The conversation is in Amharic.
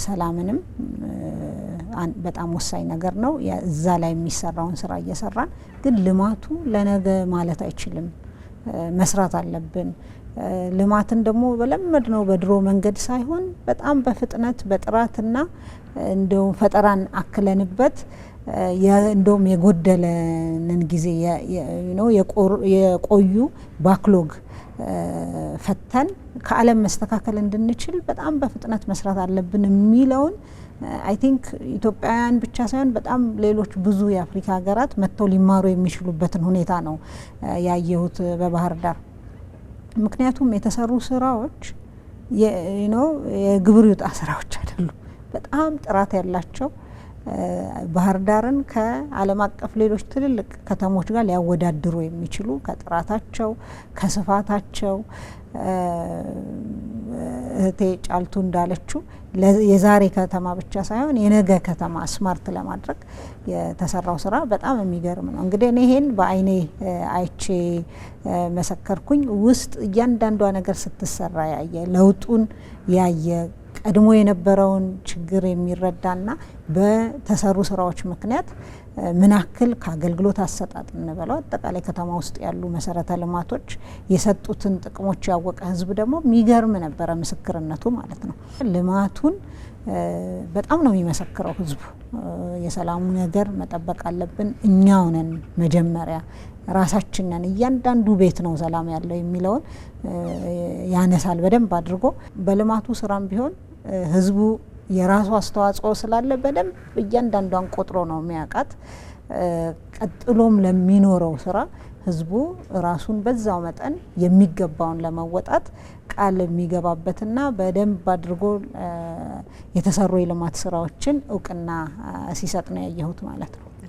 ሰላምንም በጣም ወሳኝ ነገር ነው። እዛ ላይ የሚሰራውን ስራ እየሰራን ግን ልማቱ ለነገ ማለት አይችልም። መስራት አለብን። ልማትን ደግሞ በለመድ ነው በድሮ መንገድ ሳይሆን በጣም በፍጥነት በጥራትና እንደው ፈጠራን አክለንበት እንደውም የጎደለንን ጊዜ የቆዩ ባክሎግ ፈተን ከዓለም መስተካከል እንድንችል በጣም በፍጥነት መስራት አለብን የሚለውን አይ ቲንክ ኢትዮጵያውያን ብቻ ሳይሆን በጣም ሌሎች ብዙ የአፍሪካ ሀገራት መጥተው ሊማሩ የሚችሉበትን ሁኔታ ነው ያየሁት በባህር ዳር። ምክንያቱም የተሰሩ ስራዎች የግብር ይውጣ ስራዎች አይደሉም። በጣም ጥራት ያላቸው ባህር ዳርን ከዓለም አቀፍ ሌሎች ትልልቅ ከተሞች ጋር ሊያወዳድሩ የሚችሉ ከጥራታቸው ከስፋታቸው እህቴ ጫልቱ እንዳለችው የዛሬ ከተማ ብቻ ሳይሆን የነገ ከተማ ስማርት ለማድረግ የተሰራው ስራ በጣም የሚገርም ነው። እንግዲህ እኔ ይሄን በአይኔ አይቼ መሰከርኩኝ። ውስጥ እያንዳንዷ ነገር ስትሰራ ያየ ለውጡን ያየ ቀድሞ የነበረውን ችግር የሚረዳና በተሰሩ ስራዎች ምክንያት ምናክል ከአገልግሎት አሰጣጥ እንበለው አጠቃላይ ከተማ ውስጥ ያሉ መሰረተ ልማቶች የሰጡትን ጥቅሞች ያወቀ ህዝብ ደግሞ የሚገርም ነበረ ምስክርነቱ ማለት ነው። ልማቱን በጣም ነው የሚመሰክረው ህዝቡ። የሰላሙ ነገር መጠበቅ አለብን እኛው ነን መጀመሪያ ራሳችን ነን፣ እያንዳንዱ ቤት ነው ሰላም ያለው የሚለውን ያነሳል በደንብ አድርጎ። በልማቱ ስራም ቢሆን ህዝቡ የራሱ አስተዋጽኦ ስላለ በደንብ እያንዳንዷን ቆጥሮ ነው የሚያውቃት። ቀጥሎም ለሚኖረው ስራ ህዝቡ ራሱን በዛው መጠን የሚገባውን ለመወጣት ቃል የሚገባበትና በደንብ አድርጎ የተሰሩ የልማት ስራዎችን እውቅና ሲሰጥ ነው ያየሁት ማለት ነው።